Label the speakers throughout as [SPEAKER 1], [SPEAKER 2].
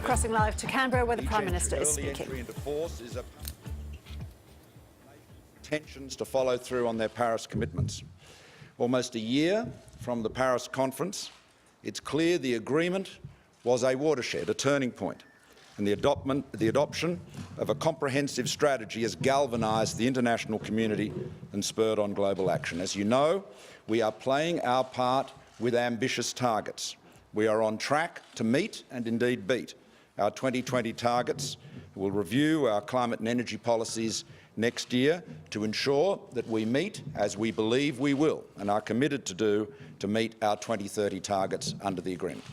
[SPEAKER 1] crossing live to Canberra, where the Prime Minister is speaking.
[SPEAKER 2] Entry into force is intentions to follow through on their Paris commitments. Almost a year from the Paris conference, it's clear the agreement was a watershed, a turning point, and the adoption of a comprehensive strategy has galvanised the international community and spurred on global action. As you know, we are playing our part with ambitious targets. We are on track to meet and indeed beat our 2020 targets. We'll review our climate and energy policies next year to ensure that we meet, as we believe we will and are committed to do, to meet our 2030 targets under the agreement.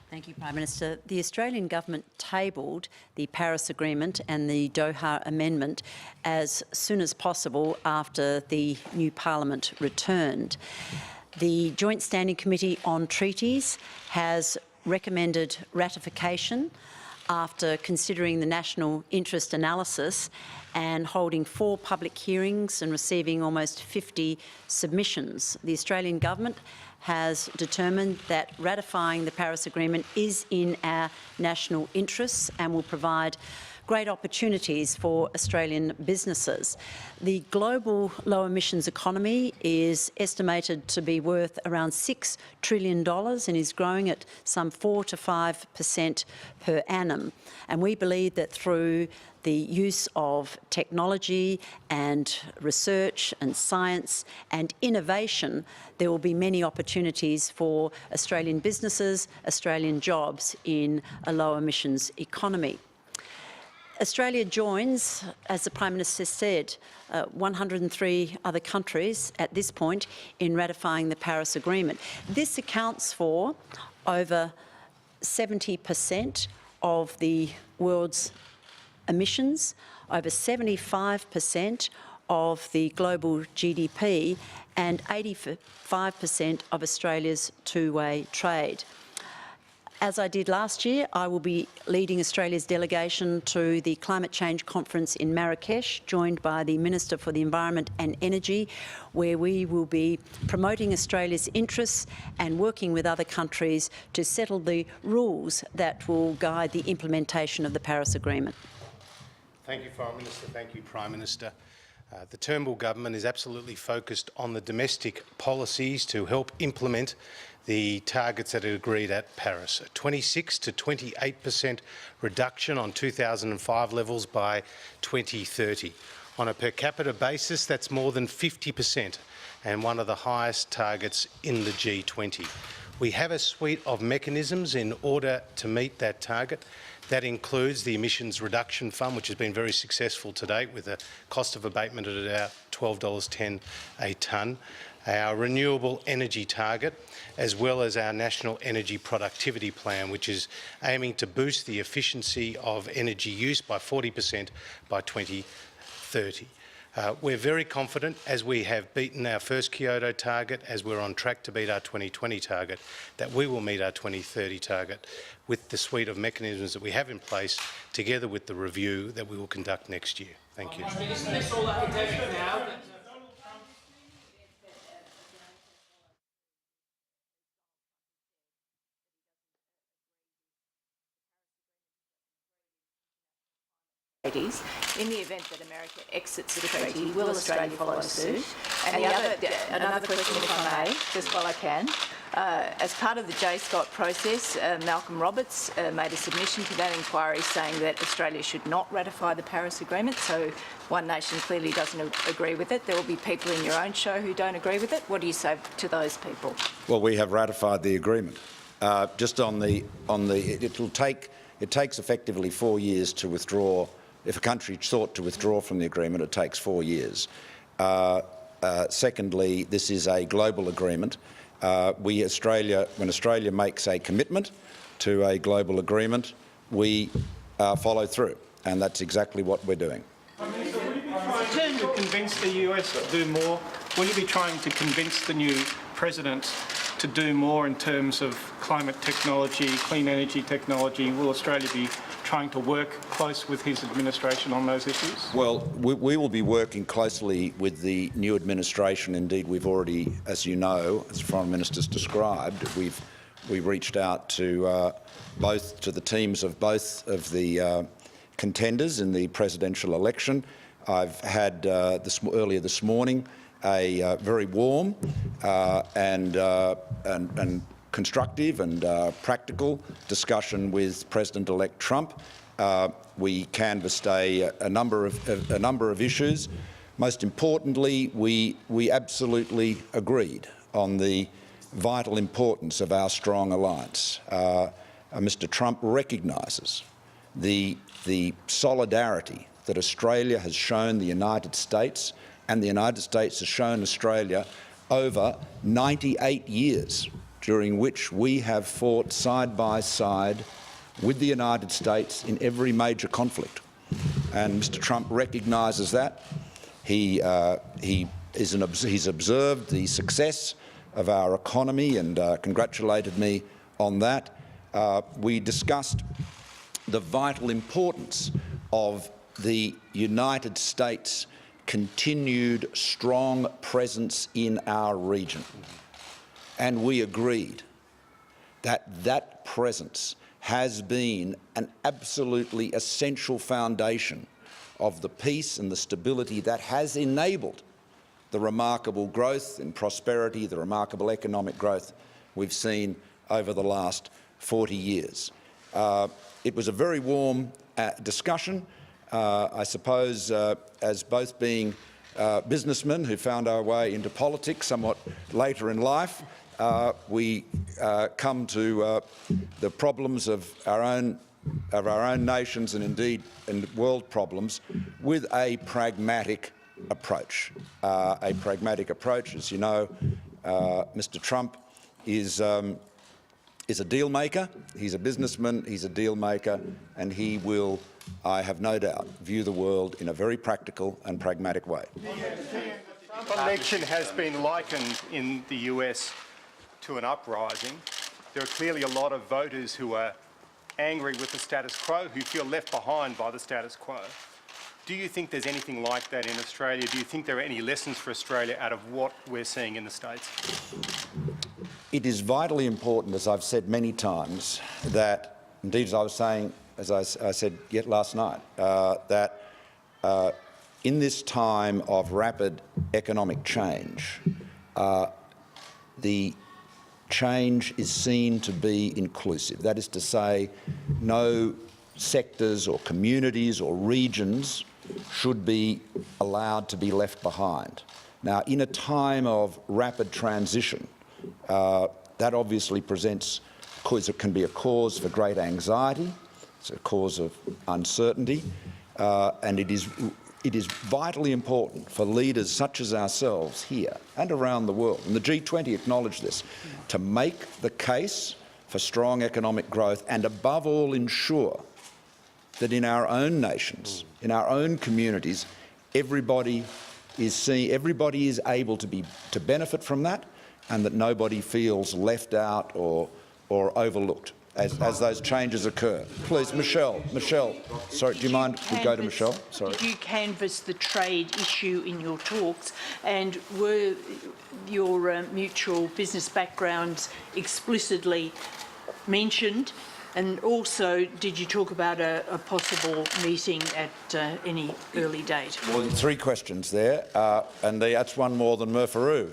[SPEAKER 3] Thank you, Prime Minister. The Australian government tabled the Paris Agreement and the Doha Amendment as soon as possible after the new Parliament returned. The Joint Standing Committee on Treaties has recommended ratification after considering the national interest analysis and holding 4 public hearings and receiving almost 50 submissions. The Australian government has determined that ratifying the Paris Agreement is in our national interests and will provide great opportunities for Australian businesses. The global low-emissions economy is estimated to be worth around $6 trillion and is growing at some 4 to 5% per annum. And we believe that through the use of technology and research and science and innovation, there will be many opportunities for Australian businesses, Australian jobs in a low-emissions economy. Australia joins, as the Prime Minister said, 103 other countries at this point in ratifying the Paris Agreement. This accounts for over 70% of the world's emissions, over 75% of the global GDP and 85% of Australia's two-way trade. As I did last year, I will be leading Australia's delegation to the Climate Change Conference in Marrakesh, joined by the Minister for the Environment and Energy, where we will be promoting Australia's interests and working with other countries to settle the rules that will guide the implementation of the Paris Agreement.
[SPEAKER 4] Thank you, Foreign Minister. Thank you, Prime Minister. The Turnbull government is absolutely focused on the domestic policies to help implement the targets that are agreed at Paris. A 26 to 28% reduction on 2005 levels by 2030. On a per capita basis, that's more than 50% and one of the highest targets in the G20. We have a suite of mechanisms in order to meet that target. That includes the Emissions Reduction Fund, which has been very successful to date with a cost of abatement at about $12.10 a tonne, our renewable energy target, as well as our National Energy Productivity Plan, which is aiming to boost the efficiency of energy use by 40% by 2030. We're very confident, as we have beaten our first Kyoto target, as we're on track to beat our 2020 target, that we will meet our 2030 target with the suite of mechanisms that we have in place, together with the review that we will conduct next year. Thank you.
[SPEAKER 5] In the event that America exits the treaty, will Australia follow suit? And another question, if I may, just while I can. As part of the J. Scott process, Malcolm Roberts made a submission to that inquiry saying that Australia should not ratify the Paris Agreement, so One Nation clearly doesn't agree with it. There will be people in your own show who don't agree with it. What do you say to those people? Well,
[SPEAKER 2] we have ratified the agreement. It takes effectively 4 years to withdraw. If a country sought to withdraw from the agreement, it takes 4 years. Secondly, this is a global agreement. When Australia makes a commitment to a global agreement, we follow through, and that's exactly what we're doing.
[SPEAKER 6] Will you be trying to convince the US to do more? Will you be trying to convince the new president to do more in terms of climate technology, clean energy technology? Will Australia be trying to work close with his administration on those issues?
[SPEAKER 2] Well, we will be working closely with the new administration. Indeed, we've already, as you know, as the Foreign Minister's described, We reached out to the teams of both of the contenders in the presidential election. I've had earlier this morning a very warm and constructive and practical discussion with President-elect Trump. We canvassed a number of issues. Most importantly, we absolutely agreed on the vital importance of our strong alliance. Mr. Trump recognises the solidarity that Australia has shown the United States, and the United States has shown Australia over 98 years, during which we have fought side by side with the United States in every major conflict. And Mr. Trump recognises that. He's observed the success of our economy and congratulated me on that. We discussed the vital importance of the United States' continued strong presence in our region. And we agreed that that presence has been an absolutely essential foundation of the peace and the stability that has enabled the remarkable growth and prosperity, the remarkable economic growth we've seen over the last 40 years. It was a very warm discussion. I suppose, as both being businessmen who found our way into politics somewhat later in life, we come to the problems of our own nations and indeed world problems with a pragmatic approach. A pragmatic approach, as you know, Mr. Trump is a deal maker. He's a businessman. He's a deal maker, and he will, I have no doubt, view the world in a very practical and pragmatic way.
[SPEAKER 6] The Trump election has been likened in the US to an uprising. There are clearly a lot of voters who are angry with the status quo, who feel left behind by the status quo. Do you think there's anything like that in Australia? Do you think there are any lessons for Australia out of what we're seeing in the States?
[SPEAKER 2] It is vitally important, as I've said many times, that, indeed as I was saying, as I said yet last night, that in this time of rapid economic change, the change is seen to be inclusive. That is to say, no sectors or communities or regions should be allowed to be left behind. Now, in a time of rapid transition, that obviously it can be a cause for great anxiety, it's a cause of uncertainty, and it is vitally important for leaders such as ourselves here and around the world, and the G20 acknowledged this, to make the case for strong economic growth and above all ensure that in our own nations, in our own communities, everybody is able to benefit from that, and that nobody feels left out or overlooked as those changes occur. Please, Michelle, sorry, do you mind we go to Michelle? Sorry.
[SPEAKER 7] Did you canvass the trade issue in your talks, and were your mutual business backgrounds explicitly mentioned? And also, did you talk about a possible meeting at any early date?
[SPEAKER 2] Well, 3 questions there, and that's one more than Murpharoo.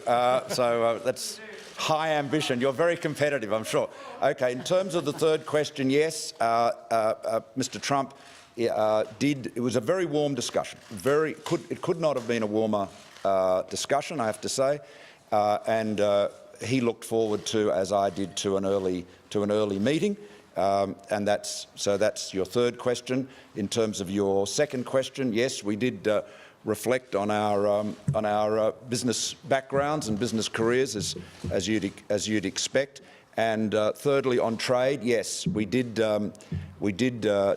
[SPEAKER 2] So that's high ambition. You're very competitive, I'm sure. Okay, in terms of the 3rd question, yes, Mr. Trump did. It was a very warm discussion. It could not have been a warmer discussion, I have to say, and he looked forward to, as I did, to an early meeting. And that's your 3rd question. In terms of your 2nd question, yes, we did reflect on our business backgrounds and business careers, as you'd expect. And thirdly, on trade, yes, we did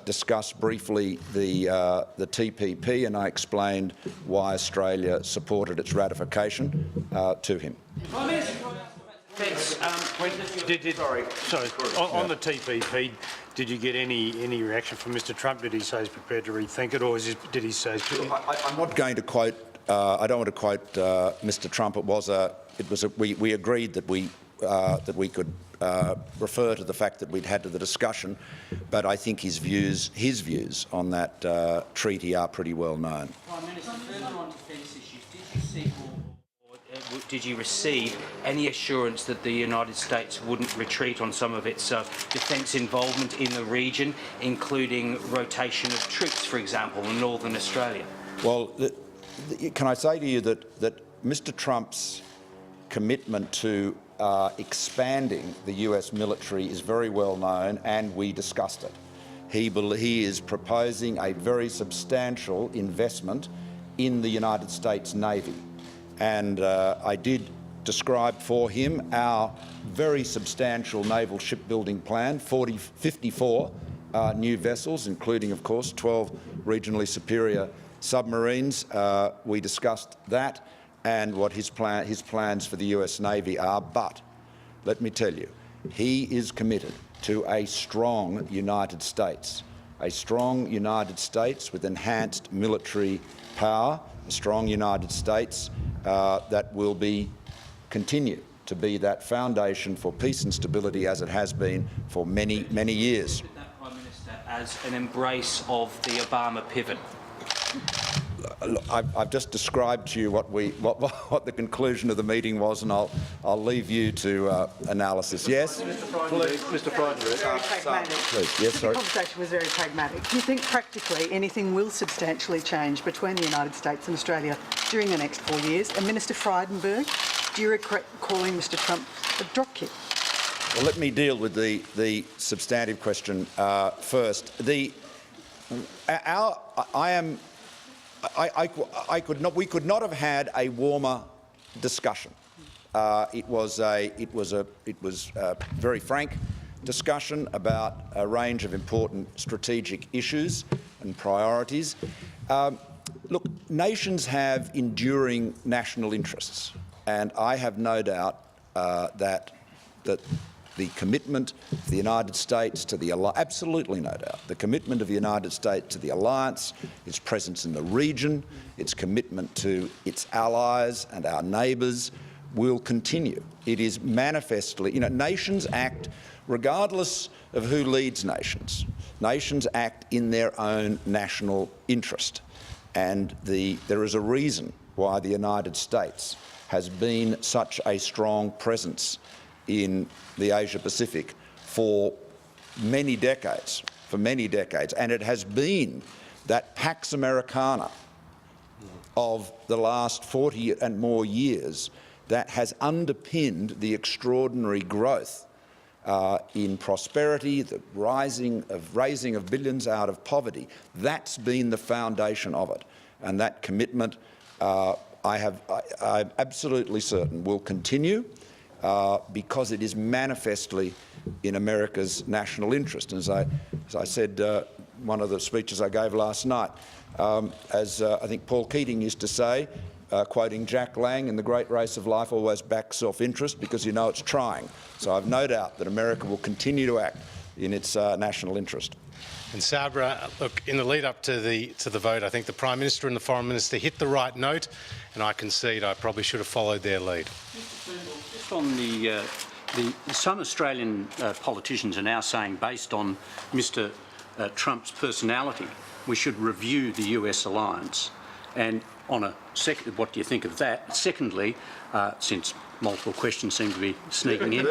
[SPEAKER 2] discuss briefly the TPP, and I explained why Australia supported its ratification to him.
[SPEAKER 8] On the TPP, did you get any reaction from Mr. Trump? Did he say he's prepared to rethink it, or did he say?
[SPEAKER 2] I'm not going to quote. I don't want to quote Mr. Trump. We agreed that we could refer to the fact that we'd had the discussion, but I think his views on that treaty are pretty well known.
[SPEAKER 9] Prime Minister, further on defence issues, did you seek or did you receive any assurance that the United States wouldn't retreat on some of its defence involvement in the region, including rotation of troops, for example, in Northern Australia?
[SPEAKER 2] Well, can I say to you that Mr. Trump's commitment to expanding the US military is very well known, and we discussed it. He is proposing a very substantial investment in the United States Navy. And I did describe for him our very substantial naval shipbuilding plan, 54 new vessels, including, of course, 12 regionally superior submarines. We discussed that and what his plans for the US Navy are. But let me tell you, he is committed to a strong United States with enhanced military power, a strong United States that will continue to be that foundation for peace and stability as it has been for many, many years.
[SPEAKER 9] That, Prime Minister, as an embrace of the Obama pivot?
[SPEAKER 2] I've just described to you what the conclusion of the meeting was, and I'll leave you to analysis. Yes,
[SPEAKER 10] Mr. Frydenberg.
[SPEAKER 11] Very pragmatic.
[SPEAKER 2] Please. Yes, sorry.
[SPEAKER 11] The conversation was very pragmatic. Do you think practically anything will substantially change between the United States and Australia during the next 4 years? And Minister Frydenberg, do you regret calling Mr. Trump a dropkick?
[SPEAKER 2] Well, let me deal with the substantive question first. We could not have had a warmer discussion. It was a very frank discussion about a range of important strategic issues and priorities. Look, nations have enduring national interests, and I have no doubt that the commitment of the United States to the alliance, absolutely no doubt, the commitment of the United States to the alliance, its presence in the region, its commitment to its allies and our neighbours will continue. It is manifestly, nations act regardless of who leads nations. Nations act in their own national interest. And there is a reason why the United States has been such a strong presence in the Asia-Pacific for many decades, and it has been that Pax Americana of the last 40 and more years that has underpinned the extraordinary growth in prosperity, the raising of billions out of poverty. That's been the foundation of it, and that commitment, I'm absolutely certain, will continue. Because it is manifestly in America's national interest. And as I said, one of the speeches I gave last night, as I think Paul Keating used to say, quoting Jack Lang, in the great race of life, always back self-interest because you know it's trying. So I've no doubt that America will continue to act in its national interest.
[SPEAKER 4] And Sabra, look, in the lead up to the vote, I think the Prime Minister and the Foreign Minister hit the right note, and I concede I probably should have followed their lead.
[SPEAKER 10] Just on some Australian politicians are now saying, based on Mr. Trump's personality, we should review the US alliance. And on a second, what do you think of that? Secondly, since multiple questions seem to be sneaking in,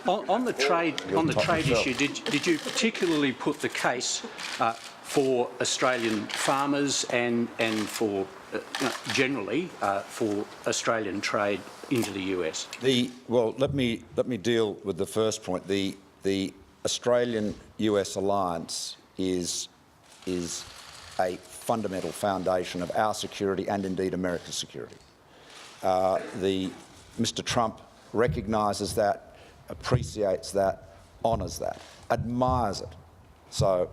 [SPEAKER 10] on the trade issue, did you particularly put the case for Australian farmers and for generally for Australian trade into the US?
[SPEAKER 2] Well, let me deal with the first point. The Australian-US alliance is a fundamental foundation of our security and indeed America's security. Mr. Trump recognises that, appreciates that, honours that, admires it. So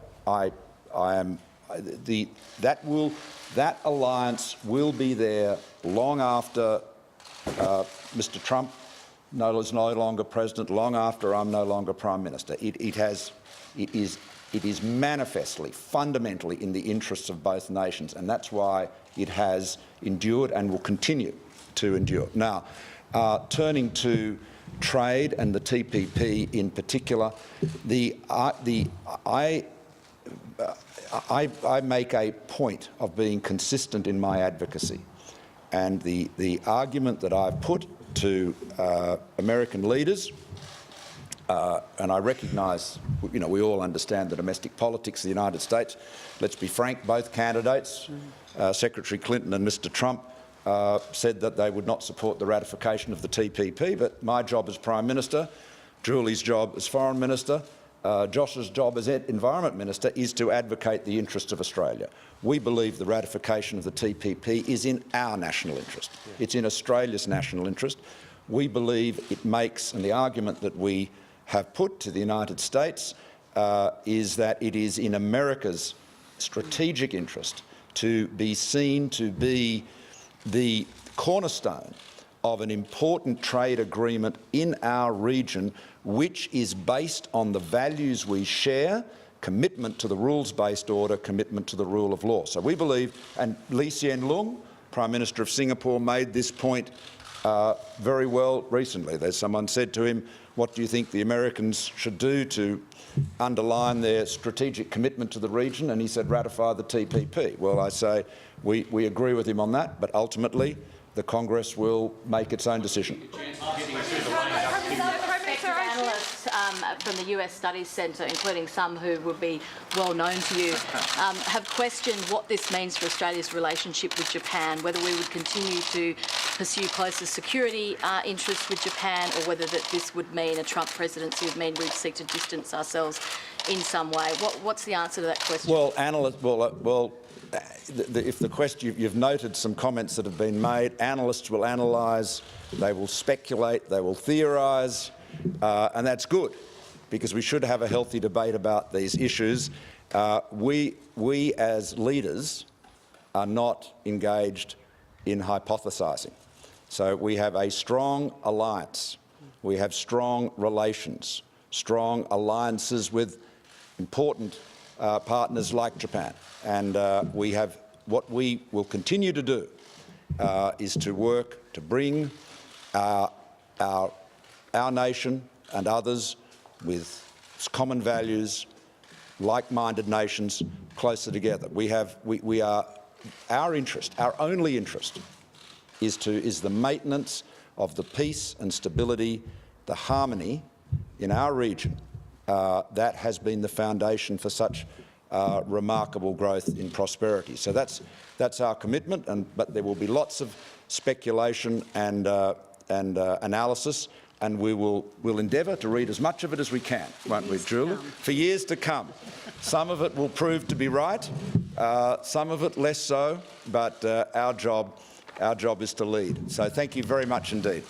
[SPEAKER 2] that alliance will be there long after Mr. Trump is no longer president, long after I'm no longer Prime Minister. It is manifestly, fundamentally in the interests of both nations, and that's why it has endured and will continue to endure. Now, turning to trade and the TPP in particular, I make a point of being consistent in my advocacy, and the argument that I've put to American leaders, and I recognise, we all understand the domestic politics of the United States. Let's be frank, both candidates, Secretary Clinton and Mr Trump, said that they would not support the ratification of the TPP, but my job as Prime Minister, Julie's job as Foreign Minister, Josh's job as Environment Minister is to advocate the interests of Australia. We believe the ratification of the TPP is in our national interest. It's in Australia's national interest. We believe it makes, and the argument that we have put to the United States is that it is in America's strategic interest to be seen to be the cornerstone of an important trade agreement in our region, which is based on the values we share, commitment to the rules-based order, commitment to the rule of law. So we believe, and Lee Hsien Loong, Prime Minister of Singapore, made this point very well recently. There's someone said to him, what do you think the Americans should do to underline their strategic commitment to the region? And he said, ratify the TPP. Well, I say we agree with him on that, but ultimately the Congress will make its own decision.
[SPEAKER 5] Analysts from the US Studies Centre, including some who would be well known to you, have questioned what this means for Australia's relationship with Japan, whether we would continue to pursue closer security interests with Japan, or whether that this would mean a Trump presidency would mean we'd seek to distance ourselves in some way. What's the answer to that question?
[SPEAKER 2] Well, if the question, you've noted some comments that have been made. Analysts will analyse, they will speculate, they will theorise, and that's good, because we should have a healthy debate about these issues. We as leaders are not engaged in hypothesising. So we have a strong alliance, we have strong relations, strong alliances with important partners like Japan, and we have, what we will continue to do is to work to bring our nation and others with common values, like-minded nations, closer together. Our interest, our only interest, is the maintenance of the peace and stability, the harmony in our region that has been the foundation for such remarkable growth in prosperity. So that's our commitment, but there will be lots of speculation and analysis, and we'll endeavour to read as much of it as we can, won't we, Julie? For years to come. Some of it will prove to be right, some of it less so, but our job is to lead. So thank you very much indeed.